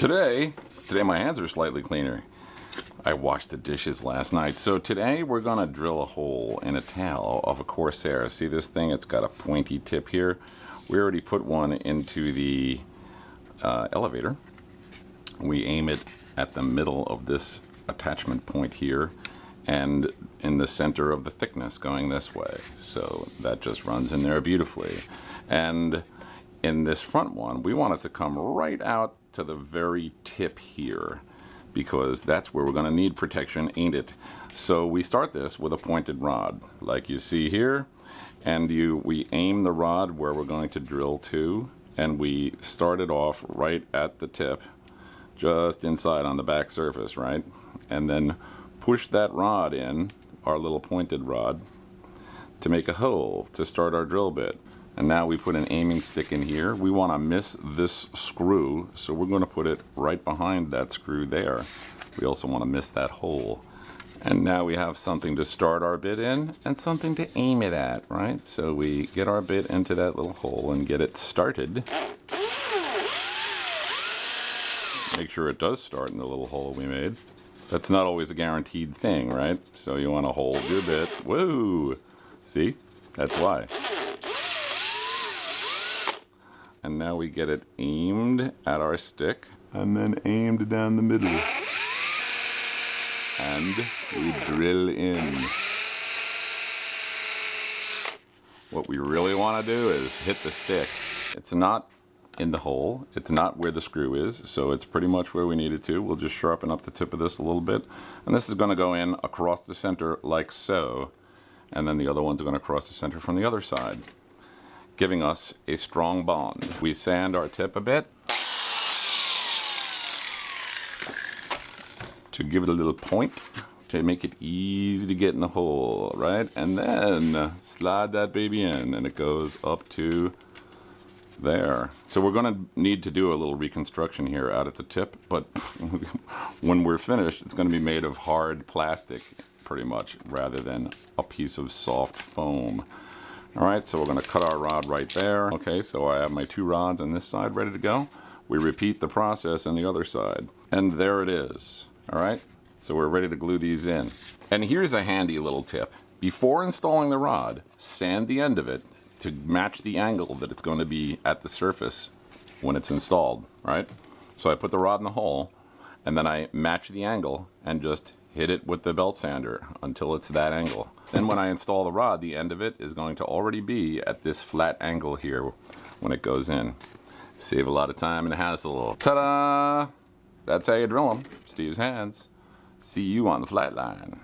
Today my hands are slightly cleaner. I washed the dishes last night. So today we're gonna drill a hole in a tail of a Corsair. See this thing? It's got a pointy tip here. We already put one into the elevator. We aim it at the middle of this attachment point here and in the center of the thickness going this way. So that just runs in there beautifully. And in this front one, we want it to come right out to the very tip here, because that's where we're going to need protection, ain't it? So we start this with a pointed rod, like you see here, and we aim the rod where we're going to drill to, and we start it off right at the tip, just inside on the back surface, right? And then push that rod in, our little pointed rod, to make a hole to start our drill bit. And now we put an aiming stick in here. We want to miss this screw, so we're going to put it right behind that screw there. We also want to miss that hole. And now we have something to start our bit in and something to aim it at, right? So we get our bit into that little hole and get it started. Make sure it does start in the little hole we made. That's not always a guaranteed thing, right? So you want to hold your bit. Whoa! See? That's why. And now we get it aimed at our stick and then aimed down the middle. And we drill in. What we really want to do is hit the stick. It's not in the hole, it's not where the screw is, so it's pretty much where we need it to. We'll just sharpen up the tip of this a little bit. And this is going to go in across the center like so. And then the other ones are going to cross the center from the other side, giving us a strong bond. We sand our tip a bit to give it a little point, to make it easy to get in the hole, right? And then slide that baby in and it goes up to there. So we're gonna need to do a little reconstruction here out at the tip, but when we're finished, it's gonna be made of hard plastic pretty much, rather than a piece of soft foam. All right, so we're going to cut our rod right there. Okay, so I have my two rods on this side ready to go. We repeat the process on the other side. And there it is. All right, so we're ready to glue these in. And here's a handy little tip. Before installing the rod, sand the end of it to match the angle that it's going to be at the surface when it's installed, right? So I put the rod in the hole, and then I match the angle and just hit it with the belt sander until it's that angle. Then when I install the rod, the end of it is going to already be at this flat angle here when it goes in. Save a lot of time and hassle. Ta-da! That's how you drill them. Steve's hands. See you on the flat line.